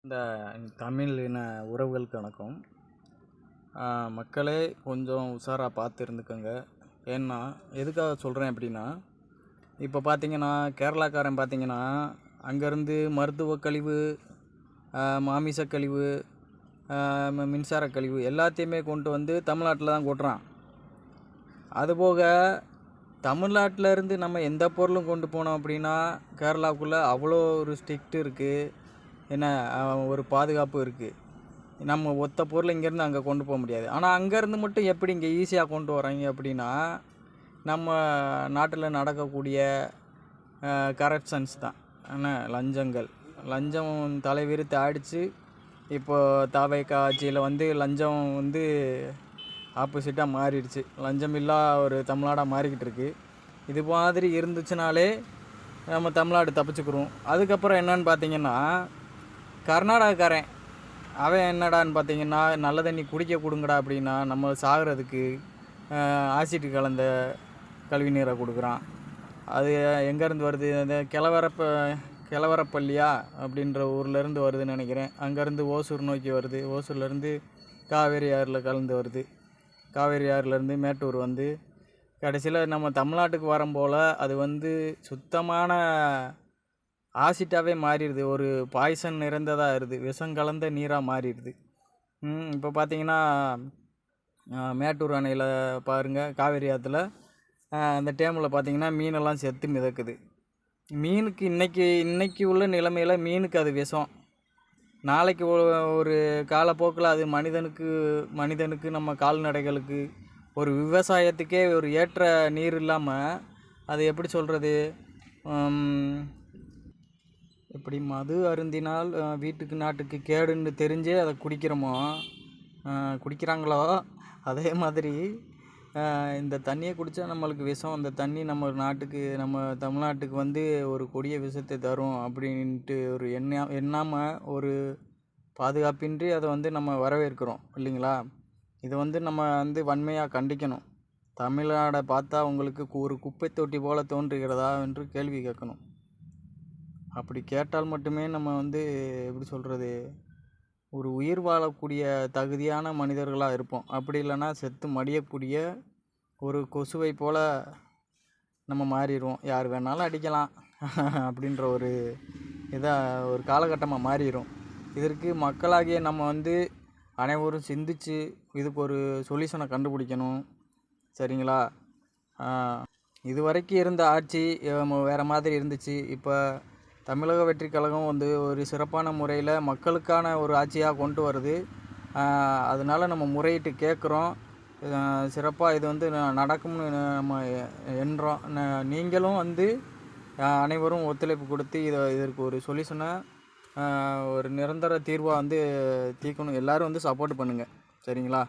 இந்த தமிழ் இன உறவுகளுக்கு வணக்கம். மக்களே கொஞ்சம் உஷாராக பார்த்து இருந்துக்கோங்க. ஏன்னா எதுக்காக சொல்கிறேன் அப்படின்னா, இப்போ பார்த்தீங்கன்னா கேரளாக்காரன் பார்த்தீங்கன்னா அங்கேருந்து மருத்துவ கழிவு, மாமிச கழிவு, மின்சார கழிவு எல்லாத்தையுமே கொண்டு வந்து தமிழ்நாட்டில் தான் கொட்டுறான். அதுபோக தமிழ்நாட்டில் இருந்து நம்ம எந்த பொருளும் கொண்டு போனோம் அப்படின்னா கேரளாவுக்குள்ளே அவ்வளோ ஒரு ஸ்ட்ரிக்ட் இருக்குது. என்ன ஒரு பாதுகாப்பு இருக்குது. நம்ம ஒத்த பொருள் இங்கேருந்து அங்கே கொண்டு போக முடியாது. ஆனால் அங்கேருந்து மட்டும் எப்படி இங்கே ஈஸியாக கொண்டு வராங்க அப்படின்னா, நம்ம நாட்டில் நடக்கக்கூடிய கரப்ஷன்ஸ் தான். என்ன லஞ்சம் தலைவிரித்து ஆடிச்சு. இப்போது தாவேகா ஆட்சியில் வந்து லஞ்சம் வந்து ஆப்போசிட்டாக மாறிடுச்சு. லஞ்சம் இல்லா ஒரு தமிழ்நாடாக மாறிக்கிட்டு இருக்குது. இது மாதிரி இருந்துச்சுனாலே நம்ம தமிழ்நாடு தப்பிச்சுக்கிறோம். அதுக்கப்புறம் என்னன்னு பார்த்தீங்கன்னா, கர்நாடகாக்காரன் அவன் என்னடான்னு பார்த்தீங்கன்னா, நல்ல தண்ணி குடிக்க கொடுங்கடா அப்படின்னா நம்ம சாகிறதுக்கு ஆசிட்டு கலந்த கழிவு நீரை கொடுக்குறான். அது எங்கேருந்து வருது? அந்த கிழவரப்பள்ளியா அப்படின்ற ஊர்லேருந்து வருதுன்னு நினைக்கிறேன். அங்கேருந்து ஓசூர் நோக்கி வருது. ஓசூர்லேருந்து காவேரி ஆறில் கலந்து வருது. காவேரி ஆறுலேருந்து மேட்டூர் வந்து கடைசியில் நம்ம தமிழ்நாட்டுக்கு வரும்போல் அது வந்து சுத்தமான ஆசிட்டாகவே மாறிடுது. ஒரு பாய்சன் நிறைந்ததாக இருது, விஷம் கலந்த நீராக மாறிடுது. இப்போ பார்த்தீங்கன்னா மேட்டூர் அணையில் பாருங்கள், காவேரி ஆற்றுல அந்த டேமில் பார்த்தீங்கன்னா மீனெல்லாம் செத்து மிதக்குது. மீனுக்கு இன்றைக்கி உள்ள நிலைமையில் மீனுக்கு அது விஷம். நாளைக்கு ஒரு காலப்போக்கில் அது மனிதனுக்கு நம்ம கால்நடைகளுக்கு ஒரு விவசாயத்துக்கே ஒரு ஏற்ற நீர் இல்லாமல் அது எப்படி சொல்கிறது, எப்படி மது அருந்தினால் வீட்டுக்கு நாட்டுக்கு கேடுன்னு தெரிஞ்சே அதை குடிக்கிறாங்களோ அதே மாதிரி இந்த தண்ணியை குடித்தா நம்மளுக்கு விஷம். அந்த தண்ணி நம்ம தமிழ்நாட்டுக்கு வந்து ஒரு கொடிய விஷத்தை தரும் அப்படின்ட்டு ஒரு எண்ணாமல் ஒரு பாதுகாப்பின்றி அதை வந்து நம்ம வரவேற்கிறோம் இல்லைங்களா? இதை வந்து நம்ம வந்து வன்மையாக கண்டிக்கணும். தமிழ்நாடை பார்த்தா உங்களுக்கு ஒரு குப்பை தொட்டி போல தோன்றுகிறதா என்று கேள்வி கேட்கணும். அப்படி கேட்டால் மட்டுமே நம்ம வந்து எப்படி சொல்கிறது, ஒரு உயிர் வாழக்கூடிய தகுதியான மனிதர்களாக இருப்போம். அப்படி இல்லைன்னா செத்து மடியக்கூடிய ஒரு கொசுவை போல் நம்ம மாறிடுவோம். யார் வேணாலும் அடிக்கலாம் அப்படின்ற ஒரு ஒரு காலகட்டமாக மாறிடும். இதற்கு மக்களாகிய நம்ம வந்து அனைவரும் சிந்தித்து இதுக்கு ஒரு சொல்யூஷனை கண்டுபிடிக்கணும். சரிங்களா? இது வரைக்கும் இருந்த ஆட்சி வேறு மாதிரி இருந்துச்சு. இப்போ தமிழக வெற்றி கழகம் வந்து ஒரு சிறப்பான முறையில் மக்களுக்கான ஒரு ஆட்சியாக கொண்டு வருது. அதனால் நம்ம முறையிட்டு கேட்குறோம். சிறப்பாக இது வந்து நடக்கும்னு நம்ம எண்ணுறோம். நீங்களும் வந்து அனைவரும் ஒத்துழைப்பு கொடுத்து இதற்கு ஒரு சொல்யூஷனை ஒரு நிரந்தர தீர்வாக வந்து தீர்க்கணும். எல்லோரும் வந்து சப்போர்ட் பண்ணுங்கள். சரிங்களா?